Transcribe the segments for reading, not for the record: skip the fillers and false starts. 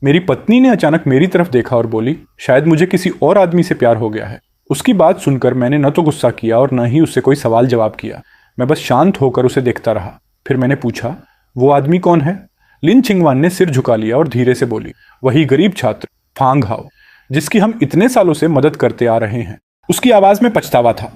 मेरी पत्नी ने अचानक मेरी तरफ देखा और बोली, शायद मुझे किसी और आदमी से प्यार हो गया है। उसकी बात सुनकर मैंने न तो गुस्सा किया और न ही उससे कोई सवाल जवाब किया। मैं बस शांत होकर उसे देखता रहा। फिर मैंने पूछा, वो आदमी कौन है? लिन छिंगवान ने सिर झुका लिया और धीरे से बोली, वही गरीब छात्र फांग हाओ, जिसकी हम इतने सालों से मदद करते आ रहे हैं। उसकी आवाज में पछतावा था।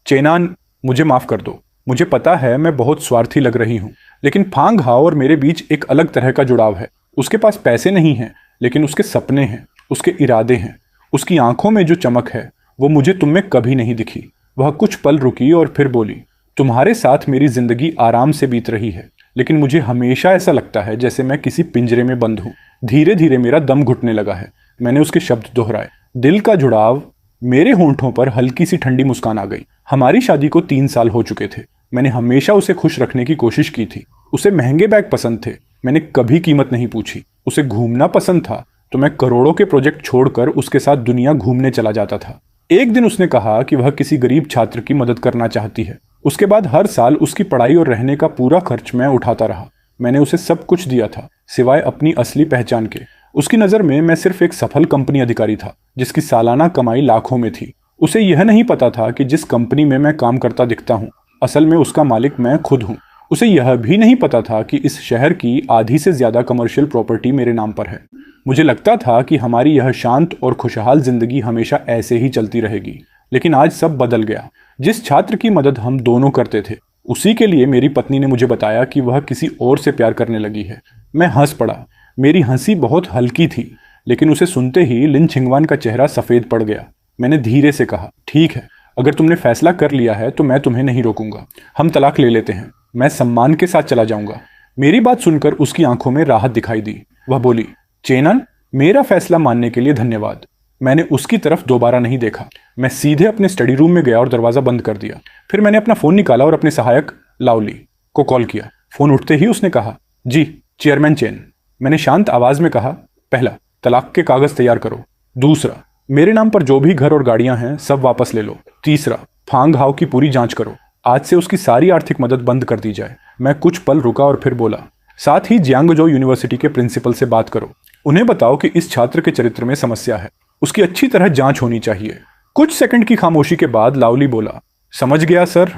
चेनान, मुझे माफ कर दो। मुझे पता है मैं बहुत स्वार्थी लग रही हूँ, लेकिन फांग हाओ और मेरे बीच एक अलग तरह का जुड़ाव है। उसके पास पैसे नहीं हैं, लेकिन उसके सपने हैं, उसके इरादे हैं। उसकी आंखों में जो चमक है वो मुझे तुम में कभी नहीं दिखी। वह कुछ पल रुकी और फिर बोली, तुम्हारे साथ मेरी जिंदगी आराम से बीत रही है, लेकिन मुझे हमेशा ऐसा लगता है जैसे मैं किसी पिंजरे में बंद हूँ। धीरे धीरे मेरा दम घुटने लगा है। मैंने उसके शब्द दोहराए, दिल का जुड़ाव। मेरे होंठों पर हल्की सी ठंडी मुस्कान आ गई। हमारी शादी को 3 साल हो चुके थे। मैंने हमेशा उसे खुश रखने की कोशिश की थी। उसे महंगे बैग पसंद थे, मैंने कभी कीमत नहीं पूछी। उसे घूमना पसंद था, तो मैं करोड़ों के प्रोजेक्ट छोड़कर उसके साथ दुनिया घूमने चला जाता था। एक दिन उसने कहा कि वह किसी गरीब छात्र की मदद करना चाहती है। उसके बाद हर साल उसकी पढ़ाई और रहने का पूरा खर्च मैं उठाता रहा। मैंने उसे सब कुछ दिया था, सिवाय अपनी असली पहचान के। उसकी नज़र में मैं सिर्फ एक सफल कंपनी अधिकारी था, जिसकी सालाना कमाई लाखों में थी। उसे यह नहीं पता था कि जिस कंपनी में मैं काम करता दिखता हूँ, असल में उसका मालिक मैं खुद हूँ। उसे यह भी नहीं पता था कि इस शहर की आधी से ज्यादा कमर्शियल प्रॉपर्टी मेरे नाम पर है। मुझे लगता था कि हमारी यह शांत और खुशहाल जिंदगी हमेशा ऐसे ही चलती रहेगी, लेकिन आज सब बदल गया। जिस छात्र की मदद हम दोनों करते थे, उसी के लिए मेरी पत्नी ने मुझे बताया कि वह किसी और से प्यार करने लगी है। मैं हंस पड़ा। मेरी हंसी बहुत हल्की थी, लेकिन उसे सुनते ही लिन छिंगवान का चेहरा सफेद पड़ गया। मैंने धीरे से कहा, ठीक है, अगर तुमने फैसला कर लिया है तो मैं तुम्हें नहीं रोकूंगा। हम तलाक ले लेते हैं। मैं सम्मान के साथ चला जाऊंगा। मेरी बात सुनकर उसकी आंखों में राहत दिखाई दी। वह बोली, चेनन, मेरा फैसला मानने के लिए धन्यवाद। मैंने उसकी तरफ दोबारा नहीं देखा। मैं सीधे अपने स्टडी रूम में गया और दरवाजा बंद कर दिया। फिर मैंने अपना फोन निकाला और अपने सहायक लाओली को कॉल किया। फोन उठते ही उसने कहा, जी चेयरमैन चेन। मैंने शांत आवाज में कहा, पहला, तलाक के कागज तैयार करो। दूसरा, मेरे नाम पर जो भी घर और गाड़ियां हैं सब वापस ले लो। तीसरा, फांग हाओ की पूरी जांच करो। आज से उसकी सारी आर्थिक मदद बंद कर दी जाए। मैं कुछ पल रुका और फिर बोला, साथ ही जियांगजो यूनिवर्सिटी के प्रिंसिपल से बात करो। उन्हें बताओ कि इस छात्र के चरित्र में समस्या है, उसकी अच्छी तरह जांच होनी चाहिए। कुछ सेकंड की खामोशी के बाद लाउली बोला, समझ गया सर।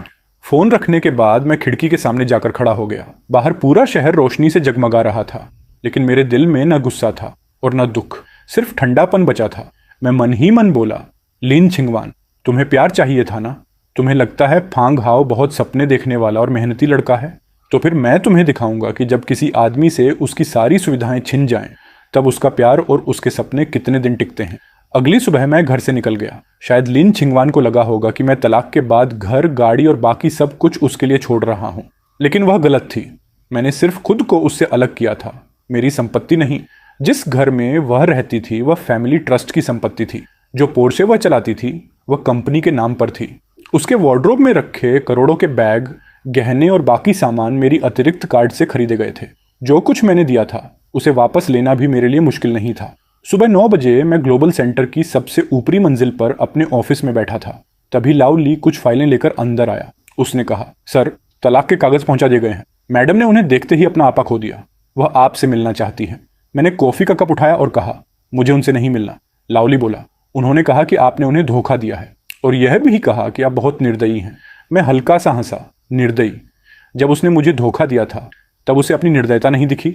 फोन रखने के बाद मैं खिड़की के सामने जाकर खड़ा हो गया। बाहर पूरा शहर रोशनी से जगमगा रहा था, लेकिन मेरे दिल में न गुस्सा था और न दुख, सिर्फ ठंडापन बचा था। मैं मन ही मन बोला, लिन छिंगवान, तुम्हें प्यार चाहिए था ना? तुम्हें लगता है फांग हाओ बहुत सपने देखने वाला और मेहनती लड़का है? तो फिर मैं तुम्हें दिखाऊंगा कि जब किसी आदमी से उसकी सारी सुविधाएं छिन जाएं, तब उसका प्यार और उसके सपने कितने दिन टिकते हैं। अगली सुबह मैं घर से निकल गया। शायद लिन छिंगवान को लगा होगा कि मैं तलाक के बाद घर, गाड़ी और बाकी सब कुछ उसके लिए छोड़ रहा हूं, लेकिन वह गलत थी। मैंने सिर्फ खुद को उससे अलग किया था, मेरी संपत्ति नहीं। जिस घर में वह रहती थी वह फैमिली ट्रस्ट की संपत्ति थी। जो पोर्शे वह चलाती थी वह कंपनी के नाम पर थी। उसके वार्डरोब में रखे करोड़ों के बैग, गहने और बाकी सामान मेरी अतिरिक्त कार्ड से खरीदे गए थे। जो कुछ मैंने दिया था उसे वापस लेना भी मेरे लिए मुश्किल नहीं था। सुबह 9 बजे मैं ग्लोबल सेंटर की सबसे ऊपरी मंजिल पर अपने ऑफिस में बैठा था। तभी लाओ ली कुछ फाइलें लेकर अंदर आया। उसने कहा, सर, तलाक के कागज पहुंचा दिए गए हैं। मैडम ने उन्हें देखते ही अपना आपा खो दिया। वह आपसे मिलना चाहती है। मैंने कॉफी का कप उठाया और कहा, मुझे उनसे नहीं मिलना। लाओली बोला, उन्होंने कहा कि आपने उन्हें धोखा दिया है और यह भी कहा कि आप बहुत निर्दयी हैं। मैं हल्का सा हंसा। निर्दयी? जब उसने मुझे धोखा दिया था तब उसे अपनी निर्दयता नहीं दिखी?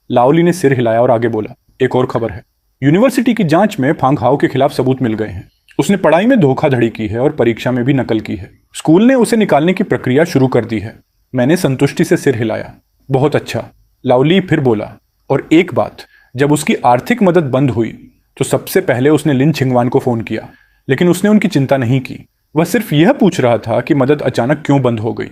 लाओली ने सिर हिलाया और आगे बोला, एक और खबर है। यूनिवर्सिटी की जांच में फांग हाओ के खिलाफ सबूत मिल गए हैं। उसने पढ़ाई में धोखाधड़ी की है और परीक्षा में भी नकल की है। स्कूल ने उसे निकालने की प्रक्रिया शुरू कर दी है। मैंने संतुष्टि से सिर हिलाया। बहुत अच्छा। लाओली फिर बोला, और एक बात, जब उसकी आर्थिक मदद बंद हुई तो सबसे पहले उसने लिन छिंगवान को फोन किया, लेकिन उसने उनकी चिंता नहीं की। वह सिर्फ यह पूछ रहा था कि मदद अचानक क्यों बंद हो गई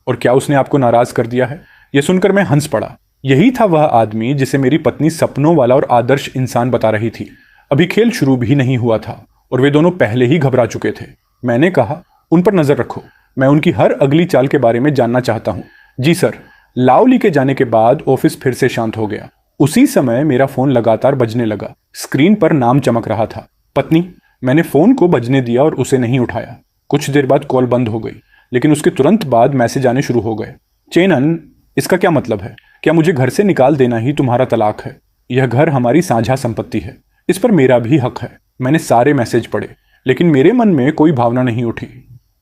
और क्या उसने आपको नाराज कर दिया है। यह सुनकर मैं हंस पड़ा। यही था वह आदमी जिसे मेरी पत्नी सपनों वाला और आदर्श इंसान बता रही थी। अभी खेल शुरू भी नहीं हुआ था और वे दोनों पहले ही घबरा चुके थे। मैंने कहा, उन पर नजर रखो, मैं उनकी हर अगली चाल के बारे में जानना चाहता हूं। जी सर। लाओली के जाने के बाद ऑफिस फिर से शांत हो गया। उसी समय मेरा फोन लगातार बजने लगा। स्क्रीन पर नाम चमक रहा था, पत्नी। मैंने फोन को बजने दिया और उसे नहीं उठाया। कुछ देर बाद कॉल बंद हो गई, लेकिन उसके तुरंत बाद मैसेज आने शुरू हो गए। चेनन, इसका क्या मतलब है? क्या मुझे घर से निकाल देना ही तुम्हारा तलाक है? यह घर हमारी साझा संपत्ति है, इस पर मेरा भी हक है। मैंने सारे मैसेज पढ़े, लेकिन मेरे मन में कोई भावना नहीं उठी।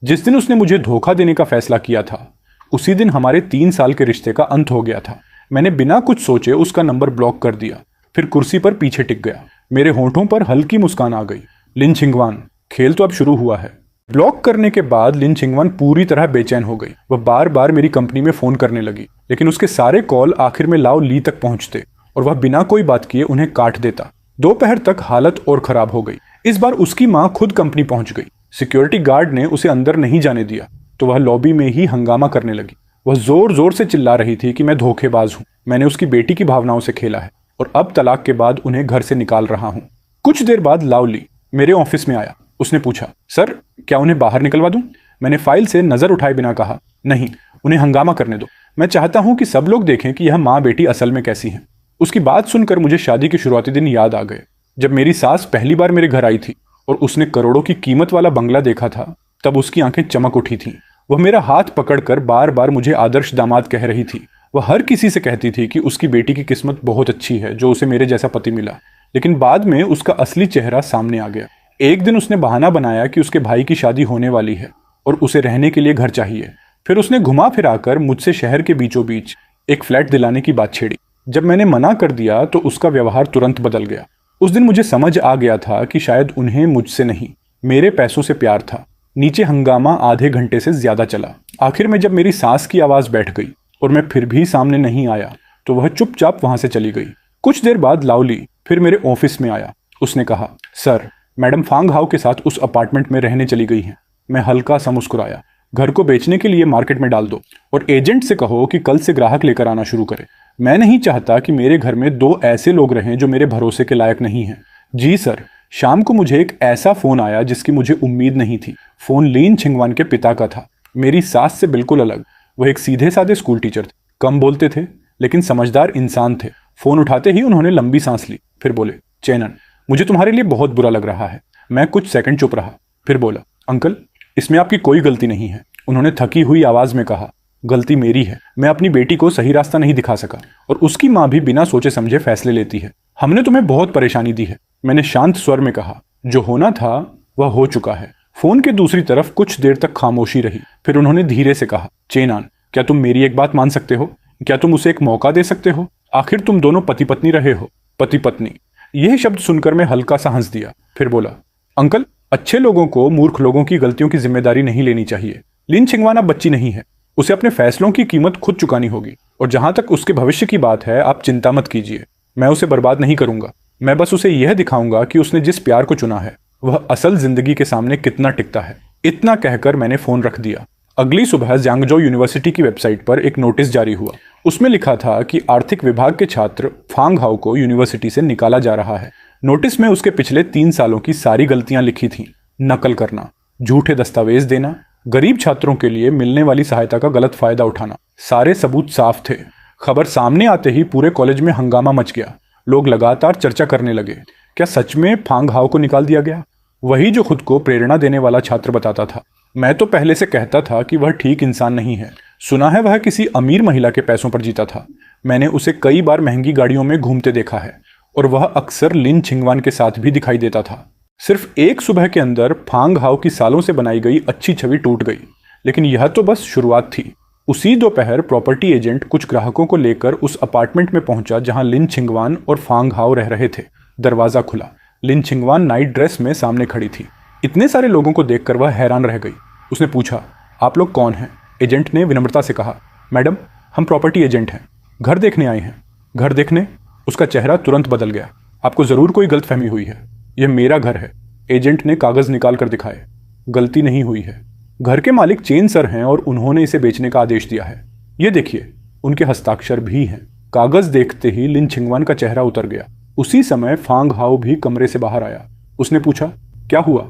जिस दिन उसने मुझे धोखा देने का फैसला किया था, उसी दिन हमारे 3 साल के रिश्ते का अंत हो गया था। मैंने बिना कुछ सोचे उसका नंबर ब्लॉक कर दिया, फिर कुर्सी पर पीछे टिक गया। मेरे होंठों पर हल्की मुस्कान आ गई। लिन छिंगवान, खेल तो अब शुरू हुआ है। ब्लॉक करने के बाद लिन छिंगवान पूरी तरह बेचैन हो गई। वह बार बार मेरी कंपनी में फोन करने लगी, लेकिन उसके सारे कॉल आखिर में लाओ ली तक पहुंचते और वह बिना कोई बात किए उन्हें काट देता। दोपहर तक हालत और खराब हो गई। इस बार उसकी मां खुद कंपनी पहुंच गई। सिक्योरिटी गार्ड ने उसे अंदर नहीं जाने दिया, तो वह लॉबी में ही हंगामा करने लगी। वह जोर जोर से चिल्ला रही थी कि मैं धोखेबाज हूं, मैंने उसकी बेटी की भावनाओं से खेला है और अब तलाक के बाद उन्हें घर से निकाल रहा हूं। कुछ देर बाद लावली मेरे ऑफिस में आया। उसने पूछा, सर क्या उन्हें बाहर निकलवा दूं? मैंने फाइल से नजर उठाए बिना कहा, नहीं, उन्हें हंगामा करने दो। मैं चाहता हूं कि सब लोग देखें कि यह माँ बेटी असल में कैसी हैं। उसकी बात सुनकर मुझे शादी के शुरुआती दिन याद आ गए, जब मेरी सास पहली बार मेरे घर आई थी और उसने करोड़ों की कीमत वाला बंगला देखा था। तब उसकी आंखें चमक उठी थीं। वह मेरा हाथ पकड़कर बार बार मुझे आदर्श दामाद कह रही थी। वह हर किसी से कहती थी कि उसकी बेटी की किस्मत बहुत अच्छी है जो उसे मेरे जैसा पति मिला। लेकिन बाद में उसका असली चेहरा सामने आ गया। एक दिन उसने बहाना बनाया कि उसके भाई की शादी होने वाली है और उसे रहने के लिए घर चाहिए। फिर उसने घुमा फिराकर मुझसे शहर के बीचों बीच एक फ्लैट दिलाने की बात छेड़ी। जब मैंने मना कर दिया तो उसका व्यवहार तुरंत बदल गया। उस दिन मुझे समझ आ गया था कि शायद उन्हें मुझसे नहीं, मेरे पैसों से प्यार था। नीचे हंगामा आधे घंटे से ज्यादा चला। आखिर में जब मेरी सास की आवाज बैठ गई और मैं फिर भी सामने नहीं आया, तो वह चुपचाप वहां से चली गई। कुछ देर बाद लावली फिर मेरे ऑफिस में आया। उसने कहा, सर मैडम फांग हाउ के साथ उस अपार्टमेंट में रहने चली गई हैं। मैं हल्का सा मुस्कुराया। घर को बेचने के लिए मार्केट में डाल दो और एजेंट से कहो कि कल से ग्राहक लेकर आना शुरू करे। मैं नहीं चाहता कि मेरे घर में 2 ऐसे लोग रहें जो मेरे भरोसे के लायक नहीं हैं। जी सर। शाम को मुझे एक ऐसा फोन आया जिसकी मुझे उम्मीद नहीं थी। फोन लिन छिंगवान के पिता का था, मेरी सास से बिल्कुल अलग। वह एक सीधे साधे स्कूल टीचर थे, कम बोलते थे लेकिन समझदार इंसान थे। फोन उठाते ही उन्होंने लंबी सांस ली, फिर बोले, चेनन मुझे तुम्हारे लिए बहुत बुरा लग रहा है। मैं कुछ सेकंड चुप रहा, फिर बोला, अंकल इसमें आपकी कोई गलती नहीं है। उन्होंने थकी हुई आवाज में कहा, गलती मेरी है। मैं अपनी बेटी को सही रास्ता नहीं दिखा सका और उसकी माँ भी बिना सोचे समझे फैसले लेती है। हमने तुम्हें बहुत परेशानी दी है। मैंने शांत स्वर में कहा, जो होना था वह हो चुका है। फोन के दूसरी तरफ कुछ देर तक खामोशी रही। फिर उन्होंने धीरे से कहा, चेनान क्या तुम मेरी एक बात मान सकते हो? क्या तुम उसे एक मौका दे सकते हो? आखिर तुम दोनों पति पत्नी रहे हो। पति पत्नी, यह शब्द सुनकर मैं हल्का सा हंस दिया, फिर बोला, अंकल अच्छे लोगों को मूर्ख लोगों की गलतियों की जिम्मेदारी नहीं लेनी चाहिए। लिन छिंगवान अब बच्ची नहीं है, उसे अपने फैसलों की कीमत खुद चुकानी होगी। और जहां तक उसके भविष्य की बात है, आप चिंता मत कीजिए, मैं उसे बर्बाद नहीं करूंगा। मैं बस उसे यह दिखाऊंगा कि उसने जिस प्यार को चुना है वह असल जिंदगी के सामने कितना टिकता है। इतना कहकर मैंने फोन रख दिया। अगली सुबह ज़्यांगजो यूनिवर्सिटी की वेबसाइट पर एक नोटिस जारी हुआ। उसमें लिखा था कि आर्थिक विभाग के छात्र फांग हाउ को यूनिवर्सिटी से निकाला जा रहा है। नोटिस में उसके पिछले 3 सालों की सारी गलतियां लिखी थीं। नकल करना, झूठे दस्तावेज देना, गरीब छात्रों के लिए मिलने वाली सहायता का गलत फायदा उठाना, सारे सबूत साफ थे। खबर सामने आते ही पूरे कॉलेज में हंगामा मच गया। लोग लगातार चर्चा करने लगे, क्या सच में फांग हाउ को निकाल दिया गया? वही जो खुद को प्रेरणा देने वाला छात्र बताता था। मैं तो पहले से कहता था कि वह ठीक इंसान नहीं है। सुना है वह किसी अमीर महिला के पैसों पर जीता था। मैंने उसे कई बार महंगी गाड़ियों में घूमते देखा है और वह अक्सर लिन छिंगवान के साथ भी दिखाई देता था। सिर्फ एक सुबह के अंदर फांग हाउ की सालों से बनाई गई अच्छी छवि टूट गई। लेकिन यह तो बस शुरुआत थी। उसी दोपहर प्रॉपर्टी एजेंट कुछ ग्राहकों को लेकर उस अपार्टमेंट में पहुंचा जहां लिन छिंगवान और फांग हाउ रह रहे थे। दरवाजा खुला। लिन छिंगवान नाइट ड्रेस में सामने खड़ी थी। इतने सारे लोगों को देखकर वह हैरान रह गई। उसने पूछा, आप लोग कौन हैं? एजेंट ने विनम्रता से कहा, मैडम हम प्रॉपर्टी एजेंट हैं, घर देखने आए हैं। घर देखने? उसका चेहरा तुरंत बदल गया। आपको जरूर कोई गलतफहमी हुई है, यह मेरा घर है। एजेंट ने कागज निकाल कर दिखाए। गलती नहीं हुई है, घर के मालिक चेन सर हैं और उन्होंने इसे बेचने का आदेश दिया है। ये देखिए, उनके हस्ताक्षर भी हैं। कागज देखते ही लिन छिंगवान का चेहरा उतर गया। उसी समय फांग हाउ भी कमरे से बाहर आया। उसने पूछा, क्या हुआ?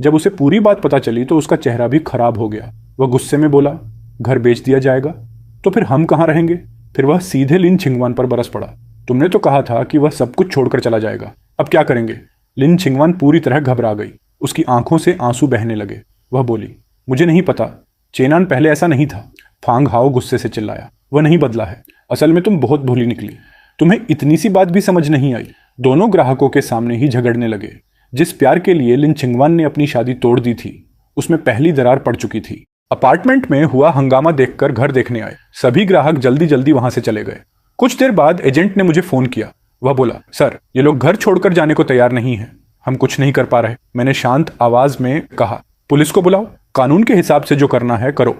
जब उसे पूरी बात पता चली तो उसका चेहरा भी खराब हो गया। वह गुस्से में बोला, घर बेच दिया जाएगा तो फिर हम कहाँ रहेंगे? फिर वह सीधे लिन छिंगवान पर बरस पड़ा। तुमने तो कहा था कि वह सब कुछ छोड़कर चला जाएगा, अब क्या करेंगे? लिन छिंगवान पूरी तरह घबरा गई। उसकी आंखों से आंसू बहने लगे। वह बोली, मुझे नहीं पता, चेनान पहले ऐसा नहीं था। फांग हाउ गुस्से से चिल्लाया, वह नहीं बदला है। असल में तुम बहुत भोली निकली। तुम्हें इतनी सी बात भी समझ नहीं आई? दोनों ग्राहकों के सामने ही झगड़ने लगे। जिस प्यार के लिए लिन छिंगवान ने अपनी शादी तोड़ दी थी, उसमें पहली दरार पड़ चुकी थी। अपार्टमेंट में हुआ हंगामा देखकर घर देखने आए सभी ग्राहक जल्दी जल्दी वहां से चले गए। कुछ देर बाद एजेंट ने मुझे फोन किया। वह बोला, सर, ये लोग घर छोड़कर जाने को तैयार नहीं है, हम कुछ नहीं कर पा रहे। मैंने शांत आवाज में कहा, पुलिस को बुलाओ, कानून के हिसाब से जो करना है करो।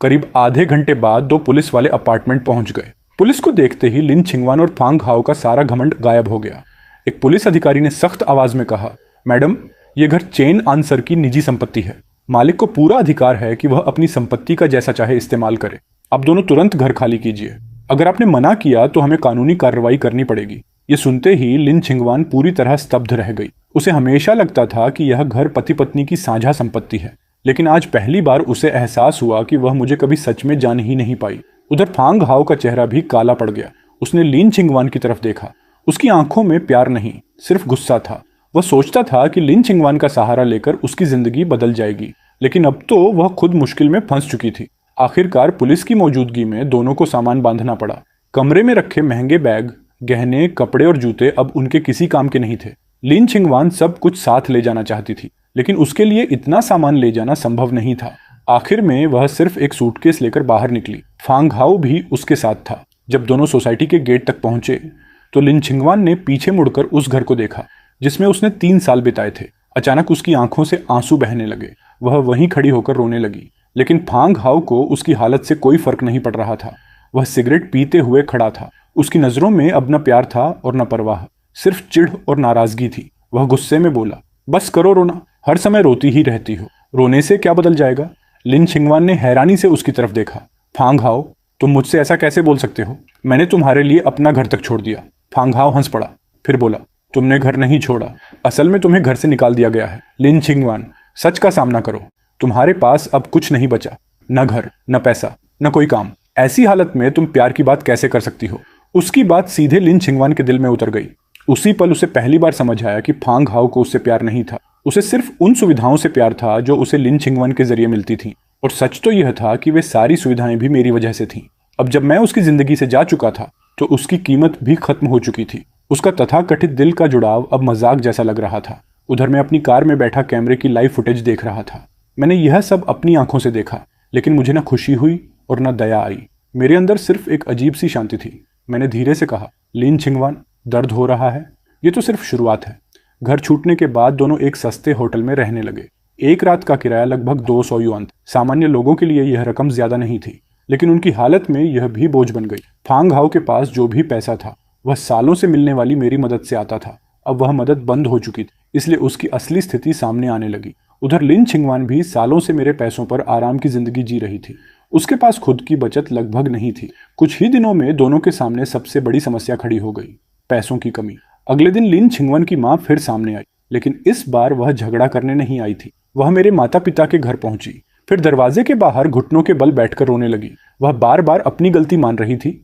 करीब आधे घंटे बाद 2 पुलिस वाले अपार्टमेंट पहुंच गए। पुलिस को देखते ही लिन छिंगवान और फांग हाओ का सारा घमंड गायब हो गया। एक पुलिस अधिकारी ने सख्त आवाज में कहा, मैडम, ये घर चेन आंसर की निजी संपत्ति है। मालिक को पूरा अधिकार है कि वह अपनी संपत्ति का जैसा चाहे इस्तेमाल करे। आप दोनों तुरंत घर खाली कीजिए। अगर आपने मना किया तो हमें कानूनी कार्रवाई करनी पड़ेगी। ये सुनते ही लिन छिंगवान पूरी तरह स्तब्ध रह गई। उसे हमेशा लगता था कि यह घर पति पत्नी की साझा संपत्ति है, लेकिन आज पहली बार उसे एहसास हुआ कि वह मुझे कभी सच में जान ही नहीं पाई। उधर फांग हाओ का चेहरा भी काला पड़ गया। उसने लिन छिंगवान की तरफ देखा। उसकी आंखों में प्यार नहीं, सिर्फ गुस्सा था। वह सोचता था कि लिन छिंगवान का सहारा लेकर उसकी जिंदगी बदल जाएगी, लेकिन अब तो वह खुद मुश्किल में फंस चुकी थी। आखिरकार पुलिस की मौजूदगी में दोनों को सामान बांधना पड़ा। कमरे में रखे महंगे बैग, गहने, कपड़े और जूते अब उनके किसी काम के नहीं थे। लिन छिंगवान सब कुछ साथ ले जाना चाहती थी, लेकिन उसके लिए इतना सामान ले जाना संभव नहीं था। आखिर में वह सिर्फ एक सूटकेस लेकर बाहर निकली। फांग हाओ भी उसके साथ था। जब दोनों सोसाइटी के गेट तक पहुंचे तो लिन छिंगवान ने पीछे मुड़कर उस घर को देखा जिसमें उसने 3 साल बिताए थे। अचानक उसकी आंखों से आंसू बहने लगे। वह वहीं खड़ी होकर रोने लगी, लेकिन फांग हाओ को उसकी हालत से कोई फर्क नहीं पड़ रहा था। वह सिगरेट पीते हुए खड़ा था। उसकी नजरों में अब न प्यार था और न परवाह, सिर्फ चिढ़ और नाराजगी थी। वह गुस्से में बोला, बस करो रोना, हर समय रोती ही रहती हो, रोने से क्या बदल जाएगा? लिन छिंगवान ने हैरानी से उसकी तरफ देखा। फांग हाओ, तुम मुझसे ऐसा कैसे बोल सकते हो? मैंने तुम्हारे लिए अपना घर तक छोड़ दिया। फांग हाओ हंस पड़ा, फिर बोला, तुमने घर नहीं छोड़ा, असल में तुम्हें घर से निकाल दिया गया है। लिन छिंगवान, सच का सामना करो। तुम्हारे पास अब कुछ नहीं बचा, न घर, न पैसा, न कोई काम। ऐसी हालत में तुम प्यार की बात कैसे कर सकती हो? उसकी बात सीधे लिन छिंगवान के दिल में उतर गई। उसी पल उसे पहली बार समझ आया कि फांग हाओ को उससे प्यार नहीं था। उसे सिर्फ उन सुविधाओं से प्यार था जो उसे लिन छिंगवान के जरिए मिलती थी। और सच तो यह था कि वे सारी सुविधाएं भी मेरी वजह से थीं। अब जब मैं उसकी जिंदगी से जा चुका था तो उसकी कीमत भी खत्म हो चुकी थी। उसका तथाकथित दिल का जुड़ाव अब मजाक जैसा लग रहा था। उधर मैं अपनी कार में बैठा कैमरे की लाइव फुटेज देख रहा था। मैंने यह सब अपनी आंखों से देखा, लेकिन मुझे न खुशी हुई और न दया आई। मेरे अंदर सिर्फ एक अजीब सी शांति थी। मैंने धीरे से कहा, लिन छिंगवान, दर्द हो रहा है? ये तो सिर्फ शुरुआत है। घर छूटने के बाद दोनों एक सस्ते होटल में रहने लगे। एक रात का किराया लगभग 200 युआन। सामान्य लोगों के लिए यह रकम ज्यादा नहीं थी, लेकिन उनकी हालत में यह भी बोझ बन गई। फांग हाओ के पास जो भी पैसा था वह सालों से मिलने वाली मेरी मदद से आता था। अब वह मदद बंद हो चुकी थी, इसलिए उसकी असली स्थिति सामने आने लगी। उधर लिन छिंगवान भी सालों से मेरे पैसों पर आराम की जिंदगी जी रही थी। उसके पास खुद की बचत लगभग नहीं थी। कुछ ही दिनों में दोनों के सामने सबसे बड़ी समस्या खड़ी हो गई, पैसों की कमी। अगले दिन लिन छिंगवान की मां फिर सामने आई, लेकिन इस बार वह झगड़ा करने नहीं आई थी। वह मेरे माता पिता के घर पहुंची, फिर दरवाजे के बाहर घुटनों के बल बैठकर रोने लगी। वह बार बार अपनी गलती मान रही थी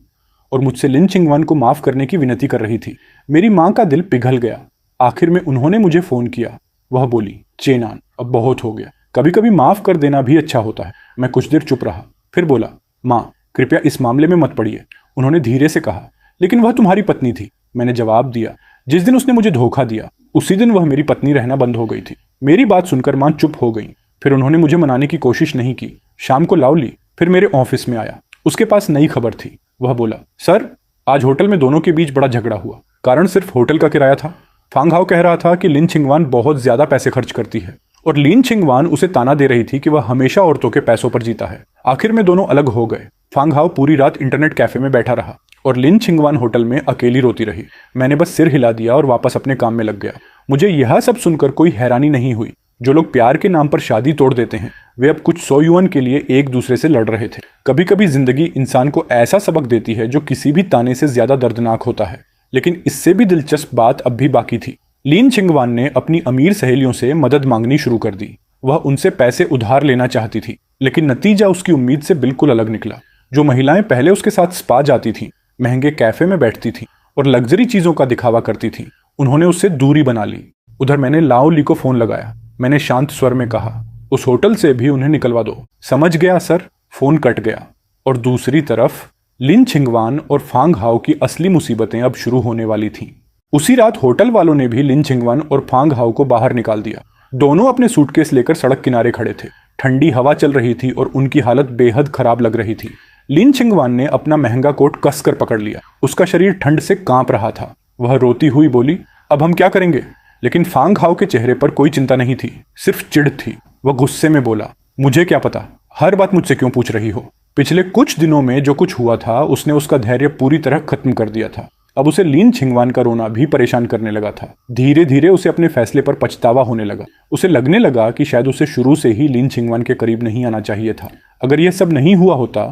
और मुझसे लिन छिंगवान को माफ करने की विनती कर रही थी। मेरी मां का दिल पिघल गया। आखिर में उन्होंने मुझे फोन किया। वह बोली, चेनान, अब बहुत हो गया, कभी कभी माफ कर देना भी अच्छा होता है। मैं कुछ देर चुप रहा, फिर बोला, मां, कृपया इस मामले में मत पड़िए। उन्होंने धीरे से कहा, लेकिन वह तुम्हारी पत्नी थी। मैंने जवाब दिया, जिस दिन उसने मुझे धोखा दिया उसी दिन वह मेरी पत्नी रहना बंद हो गई थी। मेरी बात सुनकर मां चुप हो गई। फिर उन्होंने मुझे मनाने की कोशिश नहीं की। शाम को लाओ ली फिर मेरे ऑफिस में आया। उसके पास नई खबर थी। वह बोला, सर, आज होटल में दोनों के बीच बड़ा झगड़ा हुआ। कारण सिर्फ होटल का किराया था। फांग हाओ कह रहा था कि लिन छिंगवान बहुत ज्यादा पैसे खर्च करती है और लिन छिंगवान उसे ताना दे रही थी कि वह हमेशा औरतों के पैसों पर जीता है। आखिर में दोनों अलग हो गए। फांग हाओ पूरी रात इंटरनेट कैफे में बैठा रहा और लिन छिंगवान होटल में अकेली रोती रही। मैंने बस सिर हिला दिया और वापस अपने काम में लग गया। मुझे यह सब सुनकर कोई हैरानी नहीं हुई। जो लोग प्यार के नाम पर शादी तोड़ देते हैं वे अब कुछ 100 युआन के लिए एक दूसरे से लड़ रहे थे। कभी कभी जिंदगी इंसान को ऐसा सबक देती है जो किसी भी ताने से ज्यादा दर्दनाक होता है। लेकिन इससे भी दिलचस्प बात अब भी बाकी थी। लिन छिंगवान ने अपनी अमीर सहेलियों से मदद मांगनी शुरू कर दी। वह उनसे पैसे उधार लेना चाहती थी, लेकिन नतीजा उसकी उम्मीद से बिल्कुल अलग निकला। जो महिलाएं पहले उसके साथ स्पा जाती थीं, महंगे कैफे में बैठती थीं और लग्जरी चीजों का दिखावा करती थीं, उन्होंने उससे दूरी बना ली। उधर मैंने लाओ ली को फोन लगाया। मैंने शांत स्वर में कहा, उस होटल से भी उन्हें निकलवा दो। समझ गया सर। फोन कट गया और दूसरी तरफ लिन छिंगवान और फांग हाओ की असली मुसीबतें अब शुरू होने वाली थीं। उसी रात होटल वालों ने भी लिन छिंगवान और फांग हाओ को बाहर निकाल दिया। दोनों अपने सूटकेस लेकर सड़क किनारे खड़े थे। ठंडी हवा चल रही थी और उनकी हालत बेहद खराब लग रही थी। लिन छिंगवान ने अपना महंगा कोट कसकर पकड़ लिया। उसका शरीर ठंड से कांप रहा था। वह रोती हुई बोली, अब हम क्या करेंगे? लेकिन फांग हाओ के चेहरे पर कोई चिंता नहीं थी, सिर्फ चिढ़ थी। वह गुस्से में बोला, मुझे क्या पता, हर बात मुझसे क्यों पूछ रही हो? पिछले कुछ दिनों में जो कुछ हुआ था उसने उसका धैर्य पूरी तरह खत्म कर दिया था। अब उसे लिन छिंगवान का रोना भी परेशान करने लगा था। धीरे धीरे उसे अपने फैसले पर पछतावा होने लगा। उसे लगने लगा कि शायद उसे शुरू से ही लिन छिंगवान के करीब नहीं आना चाहिए था। अगर यह सब नहीं हुआ होता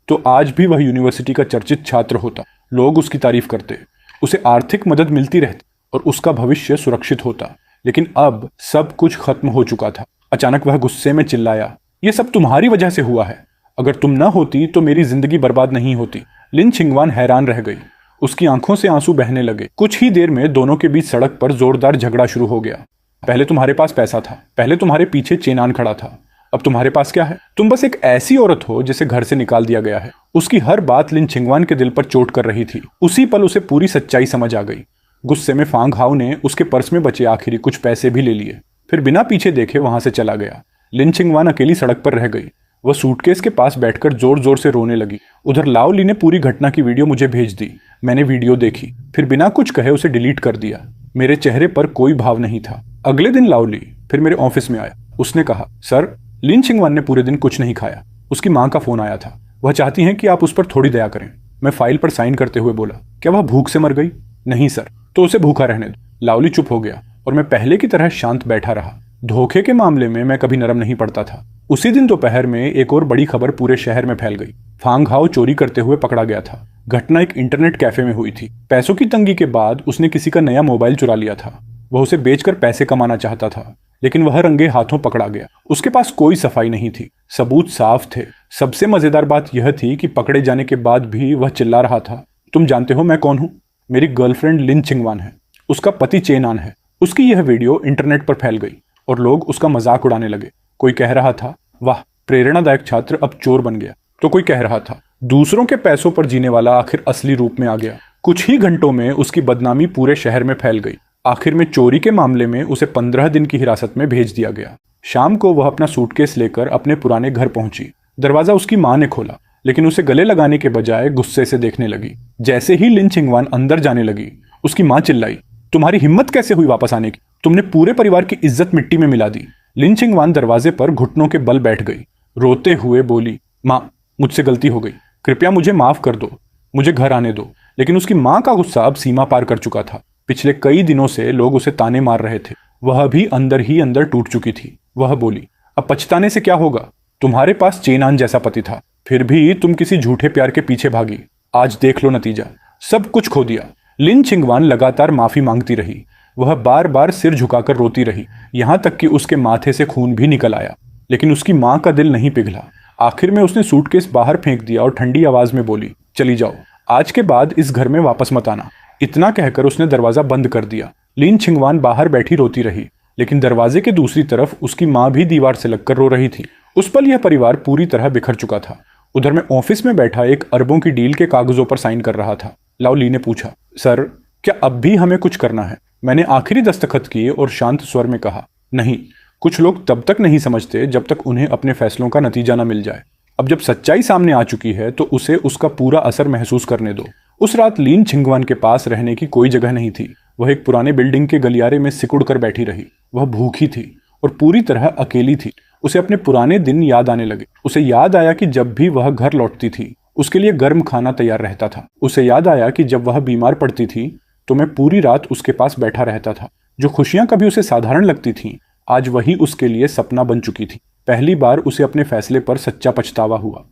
तो आज भी वह यूनिवर्सिटी का चर्चित छात्र होता। लोग उसकी तारीफ करते, उसे आर्थिक मदद मिलती रहती और उसका भविष्य सुरक्षित होता। लेकिन अब सब कुछ खत्म हो चुका था। अचानक वह गुस्से में चिल्लाया, यह सब तुम्हारी वजह से हुआ है। अगर तुम न होती तो मेरी जिंदगी बर्बाद नहीं होती। लिन छिंगवान हैरान रह गई। उसकी आंखों से आंसू बहने लगे। कुछ ही देर में दोनों के बीच सड़क पर जोरदार झगड़ा शुरू हो गया। पहले तुम्हारे पास पैसा था, पहले तुम्हारे पीछे चेनान खड़ा था, अब तुम्हारे पास क्या है? तुम बस एक ऐसी औरत हो जिसे घर से निकाल दिया गया है। उसकी हर बात लिन छिंगवान के दिल पर चोट कर रही थी। उसी पल उसे पूरी सच्चाई समझ आ गई। गुस्से में फांग हाओ ने उसके पर्स में बचे आखिरी कुछ पैसे भी ले लिए, फिर बिना पीछे देखे वहां से चला गया। लिन छिंगवान अकेली सड़क पर रह गई। वह सूटकेस के पास बैठकर जोर जोर से रोने लगी। उधर लाओ ली ने पूरी घटना की वीडियो मुझे भेज दी। मैंने वीडियो देखी, फिर बिना कुछ कहे उसे डिलीट कर दिया। मेरे चेहरे पर कोई भाव नहीं था। अगले दिन लाओ ली फिर मेरे ऑफिस में आया। उसने कहा, सर, लिन छिंगवान ने पूरे दिन कुछ नहीं खाया। उसकी माँ का फोन आया था। वह चाहती हैं कि आप उस पर थोड़ी दया करें। मैं फाइल पर साइन करते हुए बोला, क्या वह भूख से मर गई? नहीं सर। तो उसे भूखा रहने दो। लाओली चुप हो गया और मैं पहले की तरह शांत बैठा रहा। धोखे के मामले में मैं कभी नरम नहीं पड़ता था। उसी दिन दोपहर में एक और बड़ी खबर पूरे शहर में फैल गई। फांग हाओ चोरी करते हुए पकड़ा गया था। घटना एक इंटरनेट कैफे में हुई थी। पैसों की तंगी के बाद उसने किसी का नया मोबाइल चुरा लिया था। वह उसे बेचकर पैसे कमाना चाहता था, लेकिन वह रंगे हाथों पकड़ा गया। उसके पास कोई सफाई नहीं थी, सबूत साफ थे। सबसे मजेदार बात यह थी कि पकड़े जाने के बाद भी वह चिल्ला रहा था, तुम जानते हो मैं कौन हूं? मेरी गर्लफ्रेंड लिन छिंगवान है, उसका पति चेनान है। उसकी यह वीडियो इंटरनेट पर फैल गई और लोग उसका मजाक उड़ाने लगे। कोई कह रहा था, वाह, प्रेरणादायक छात्र अब चोर बन गया। तो कोई कह रहा था, दूसरों के पैसों पर जीने वाला आखिर असली रूप में आ गया। कुछ ही घंटों में उसकी बदनामी पूरे शहर में फैल गई। आखिर में चोरी के मामले में उसे 15 दिन की हिरासत में भेज दिया गया। शाम को वह अपना सूटकेस लेकर अपने पुराने घर पहुंची। दरवाजा उसकी मां ने खोला, लेकिन उसे गले लगाने के बजाय गुस्से से देखने लगी। जैसे ही लिन छिंगवान अंदर जाने लगी, उसकी मां चिल्लाई, तुम्हारी हिम्मत कैसे हुई वापस आने की? तुमने पूरे परिवार की इज्जत मिट्टी में मिला दी। लिन छिंगवान दरवाजे पर घुटनों के बल बैठ गई। रोते हुए बोली, मां, मुझसे गलती हो गई, कृपया मुझे माफ कर दो, मुझे घर आने दो। लेकिन उसकी मां का गुस्सा अब सीमा पार कर चुका था। पिछले कई दिनों से लोग उसे ताने मार रहे थे। वह भी अंदर ही अंदर टूट चुकी थी। वह बोली, अब पछताने से क्या होगा? तुम्हारे पास चेनान जैसा पति था, फिर भी तुम किसी झूठे प्यार के पीछे भागी। आज देख लो नतीजा, सब कुछ खो दिया। लिन छिंगवान लगातार माफी मांगती रही। वह बार बार सिर झुकाकर रोती रही, यहां तक कि उसके माथे से खून भी निकल आया। लेकिन उसकी मां का दिल नहीं पिघला। आखिर में उसने सूटकेस बाहर फेंक दिया और ठंडी आवाज में बोली, चली जाओ, आज के बाद इस घर में वापस मत आना। इतना कहकर उसने दरवाजा बंद कर दिया। लिन छिंगवान बाहर बैठी रोती रही, लेकिन दरवाजे के दूसरी तरफ उसकी मां भी दीवार से लगकर रो रही थी। उस पल यह परिवार पूरी तरह बिखर चुका था। उधर मैं ऑफिस में बैठा एक अरबों की डील के कागजों पर साइन कर रहा था। लाओ ली ने पूछा, सर, क्या अब भी हमें कुछ करना है? मैंने आखिरी दस्तखत किए और शांत स्वर में कहा, नहीं, कुछ लोग तब तक नहीं समझते जब तक उन्हें अपने फैसलों का नतीजा न मिल जाए। अब जब सच्चाई सामने आ चुकी है तो उसे उसका पूरा असर महसूस करने दो। उस रात लिन छिंगवान के पास रहने की कोई जगह नहीं थी। वह एक पुराने बिल्डिंग के गलियारे में सिकुड़ कर बैठी रही। वह भूखी थी और पूरी तरह अकेली थी। उसे अपने पुराने दिन याद आने लगे। उसे याद आया कि जब भी वह घर लौटती थी उसके लिए गर्म खाना तैयार रहता था। उसे याद आया कि जब वह बीमार पड़ती थी तो मैं पूरी रात उसके पास बैठा रहता था। जो खुशियां कभी उसे साधारण लगती थीं, आज वही उसके लिए सपना बन चुकी थी। पहली बार उसे अपने फैसले पर सच्चा पछतावा हुआ।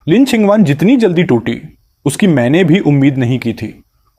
लिन छिंगवान जितनी जल्दी टूटी, उसकी मैंने भी उम्मीद नहीं की थी।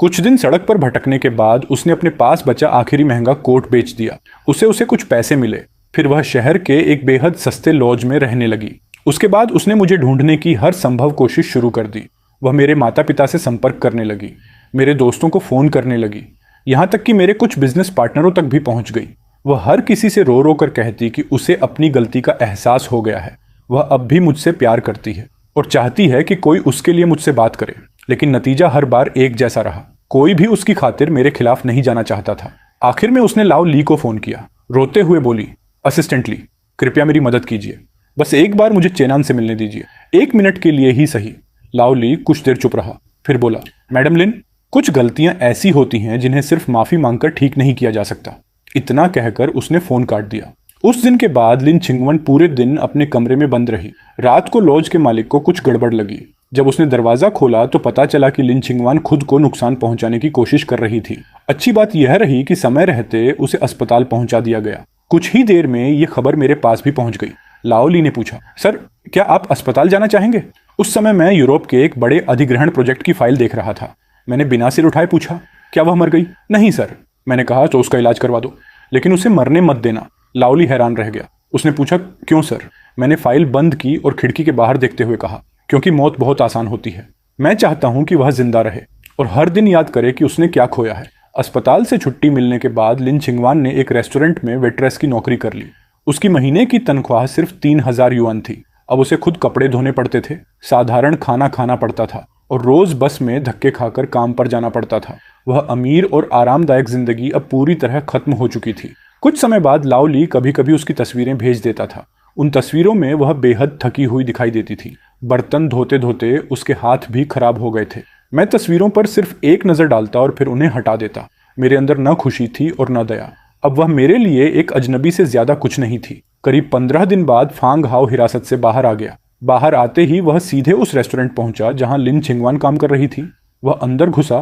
कुछ दिन सड़क पर भटकने के बाद उसने अपने पास बचा आखिरी महंगा कोट बेच दिया। उसे कुछ पैसे मिले। फिर वह शहर के एक बेहद सस्ते लॉज में रहने लगी। उसके बाद उसने मुझे ढूंढने की हर संभव कोशिश शुरू कर दी। वह मेरे माता पिता से संपर्क करने लगी, मेरे दोस्तों को फोन करने लगी, यहाँ तक कि मेरे कुछ बिजनेस पार्टनरों तक भी पहुंच गई। वह हर किसी से रो रो कर कहती कि उसे अपनी गलती का एहसास हो गया है। वह अब भी मुझसे प्यार करती है और चाहती है कि कोई उसके लिए मुझसे बात करे, लेकिन नतीजा हर बार एक जैसा रहा। कोई भी उसकी खातिर मेरे खिलाफ नहीं जाना चाहता था। आखिर में उसने लाओ ली को फोन किया। रोते हुए बोली, असिस्टेंट ली, कृपया मेरी मदद कीजिए, बस एक बार मुझे चेनान से मिलने दीजिए, 1 मिनट के लिए ही सही। लाओ ली कुछ देर चुप रहा, फिर बोला, मैडम लिन, कुछ गलतियां ऐसी होती हैं जिन्हें सिर्फ माफी मांगकर ठीक नहीं किया जा सकता। इतना कहकर उसने फोन काट दिया। उस दिन के बाद लिन छिंगवन पूरे दिन अपने कमरे में बंद रही। रात को लॉज के मालिक को कुछ गड़बड़ लगी। जब उसने दरवाजा खोला तो पता चला कि लिन छिंगवान खुद को नुकसान पहुंचाने की कोशिश कर रही थी। अच्छी बात यह रही कि समय रहते उसे अस्पताल पहुंचा दिया गया। कुछ ही देर में यह खबर मेरे पास भी पहुंच गई। लाओ ली ने पूछा, सर क्या आप अस्पताल जाना चाहेंगे? उस समय मैं यूरोप के एक बड़े अधिग्रहण प्रोजेक्ट की फाइल देख रहा था। मैंने बिना सिर उठाए पूछा, क्या वह मर गई? नहीं सर, मैंने कहा, तो उसका इलाज करवा दो, लेकिन उसे मरने मत देना। लाओली हैरान रह गया। उसने पूछा, क्यों सर? मैंने फाइल बंद की और खिड़की के बाहर देखते हुए कहा, क्योंकि मौत बहुत आसान होती है। मैं चाहता हूं कि वह जिंदा रहे और हर दिन याद करे कि उसने क्या खोया है। अस्पताल से छुट्टी मिलने के बाद लिन छिंगवान ने एक रेस्टोरेंट में वेट्रेस की नौकरी कर ली। उसकी महीने की तनख्वाह सिर्फ 3000 युआन थी। अब उसे खुद कपड़े धोने पड़ते थे, साधारण खाना खाना पड़ता था और रोज बस में धक्के खाकर काम पर जाना पड़ता था। वह अमीर और आरामदायक जिंदगी अब पूरी तरह खत्म हो चुकी थी। कुछ समय बाद लाओ ली कभी कभी उसकी तस्वीरें भेज देता था। उन तस्वीरों में वह बेहद थकी हुई दिखाई देती थी। बर्तन धोते धोते उसके हाथ भी खराब हो गए थे। मैं तस्वीरों पर सिर्फ एक नजर डालता और फिर उन्हें हटा देता। मेरे अंदर न खुशी थी और न दया। अब वह मेरे लिए एक अजनबी से ज्यादा कुछ नहीं थी। करीब 15 दिन बाद फांग हाओ हिरासत से बाहर आ गया। बाहर आते ही वह सीधे उस रेस्टोरेंट पहुंचा जहां लिन छिंगवान काम कर रही थी। वह अंदर घुसा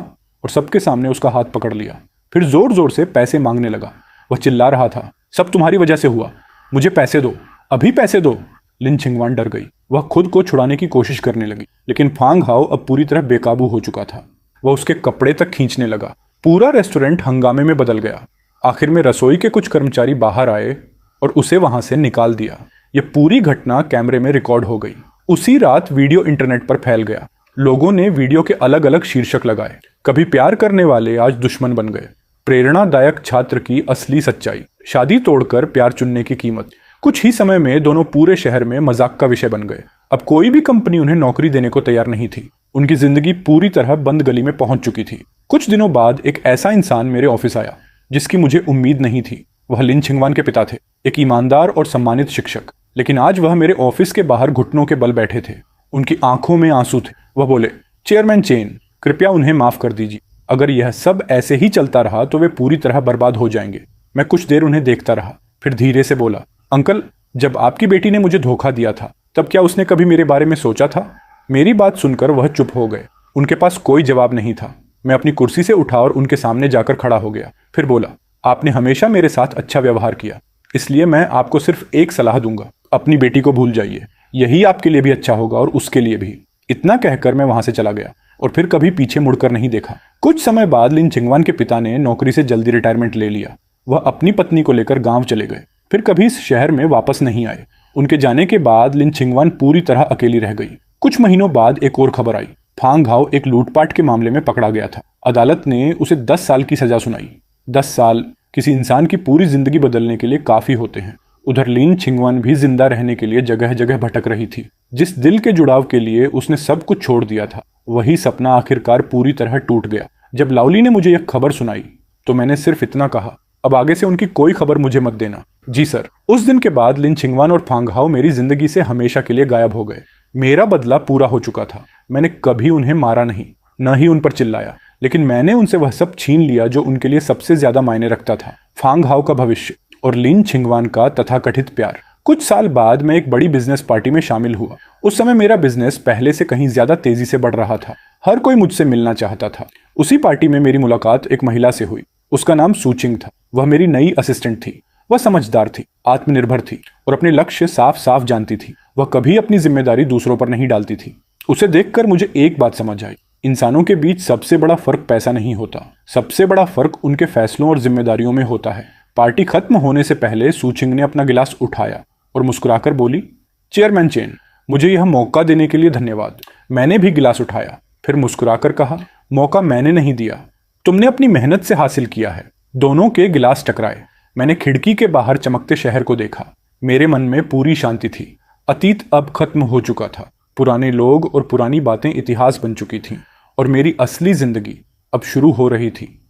और सबके सामने उसका हाथ पकड़ लिया। फिर जोर जोर से पैसे मांगने लगा। वह चिल्ला रहा था, सब तुम्हारी वजह से हुआ, मुझे पैसे दो, अभी पैसे दो। लिन छिंगवान डर गई। वह खुद को छुड़ाने की कोशिश करने लगी, लेकिन फांग हाओ अब पूरी तरह बेकाबू हो चुका था। वह उसके कपड़े तक खींचने लगा। पूरा रेस्टोरेंट हंगामे में बदल गया। आखिर में रसोई के कुछ कर्मचारी बाहर आए और उसे वहां से निकाल दिया। यह पूरी घटना कैमरे में रिकॉर्ड हो गई। उसी रात वीडियो इंटरनेट पर फैल गया। लोगों ने वीडियो के अलग अलग शीर्षक लगाए। कभी प्यार करने वाले आज दुश्मन बन गए, प्रेरणादायक छात्र की असली सच्चाई, शादी तोड़कर प्यार चुनने की कीमत। कुछ ही समय में दोनों पूरे शहर में मजाक का विषय बन गए। अब कोई भी कंपनी उन्हें नौकरी देने को तैयार नहीं थी। उनकी जिंदगी पूरी तरह बंद गली में पहुंच चुकी थी। कुछ दिनों बाद एक ऐसा इंसान मेरे ऑफिस आया जिसकी मुझे उम्मीद नहीं थी। वह लिन छिंगवान के पिता थे, एक ईमानदार और सम्मानित शिक्षक। लेकिन आज वह मेरे ऑफिस के बाहर घुटनों के बल बैठे थे। उनकी आंखों में आंसू थे। वह बोले, चेयरमैन चेन, कृपया उन्हें माफ कर दीजिए। अगर यह सब ऐसे ही चलता रहा तो वे पूरी तरह बर्बाद हो जाएंगे। मैं कुछ देर उन्हें देखता रहा, फिर धीरे से बोला, अंकल, जब आपकी बेटी ने मुझे धोखा दिया था तब क्या उसने कभी मेरे बारे में सोचा था? मेरी बात सुनकर वह चुप हो गए। उनके पास कोई जवाब नहीं था। मैं अपनी कुर्सी से उठा और उनके सामने जाकर खड़ा हो गया। फिर बोला, आपने हमेशा मेरे साथ अच्छा व्यवहार किया, इसलिए मैं आपको सिर्फ एक सलाह दूंगा, अपनी बेटी को भूल जाइए। यही आपके लिए भी अच्छा होगा और उसके लिए भी। इतना कहकर मैं वहां से चला गया और फिर कभी पीछे मुड़कर नहीं देखा। कुछ समय बाद लिन छिंगवान के पिता ने नौकरी से जल्दी रिटायरमेंट ले लिया। वह अपनी पत्नी को लेकर गांव चले गए, फिर कभी इस शहर में वापस नहीं आए। उनके जाने के बाद लिन छिंगवान पूरी तरह अकेली रह गई। कुछ महीनों बाद एक और खबर आई। फांग हाओ एक लूटपाट के मामले में पकड़ा गया था। अदालत ने उसे 10 साल की सजा सुनाई। 10 साल किसी इंसान की पूरी जिंदगी बदलने के लिए काफी होते हैं। उधर लिन छिंगवान भी जिंदा रहने के लिए जगह जगह भटक रही थी। जिस दिल के जुड़ाव के लिए उसने सब कुछ छोड़ दिया था, वही सपना आखिरकार पूरी तरह टूट गया। जब लाओली ने मुझे यह खबर सुनाई तो मैंने सिर्फ इतना कहा, अब आगे से उनकी कोई खबर मुझे मत देना। जी सर। उस दिन के बाद लिन छिंगवान और फांग हाओ मेरी जिंदगी से हमेशा के लिए गायब हो गए। मेरा बदला पूरा हो चुका था। मैंने कभी उन्हें मारा नहीं, न ही उन पर चिल्लाया, लेकिन मैंने उनसे वह सब छीन लिया जो उनके लिए सबसे ज्यादा मायने रखता था, फांग हाओ का भविष्य और लिन छिंगवान का तथाकथित प्यार। कुछ साल बाद मैं एक बड़ी बिजनेस पार्टी में शामिल हुआ। उस समय मेरा बिजनेस पहले से कहीं ज्यादा तेजी से बढ़ रहा था। हर कोई मुझसे मिलना चाहता था। उसी पार्टी में मेरी मुलाकात एक महिला से हुई। उसका नाम सूचिंग था। वह मेरी नई असिस्टेंट थी। वह समझदार थी, आत्मनिर्भर थी और अपने लक्ष्य साफ साफ जानती थी। वह कभी अपनी जिम्मेदारी दूसरों पर नहीं डालती थी। उसे देखकर मुझे एक बात समझ आई, इंसानों के बीच सबसे बड़ा फर्क पैसा नहीं होता, सबसे बड़ा फर्क उनके फैसलों और जिम्मेदारियों में होता है। पार्टी खत्म होने से पहले सूचिंग ने अपना गिलास उठाया और मुस्कुराकर बोली, चेयरमैन चेन, मुझे यह मौका देने के लिए धन्यवाद। मैंने भी गिलास उठाया, फिर मुस्कुराकर कहा, मौका मैंने नहीं दिया, तुमने अपनी मेहनत से हासिल किया है। दोनों के गिलास टकराए। मैंने खिड़की के बाहर चमकते शहर को देखा। मेरे मन में पूरी शांति थी। अतीत अब खत्म हो चुका था। पुराने लोग और पुरानी बातें इतिहास बन चुकी थीं और मेरी असली जिंदगी अब शुरू हो रही थी।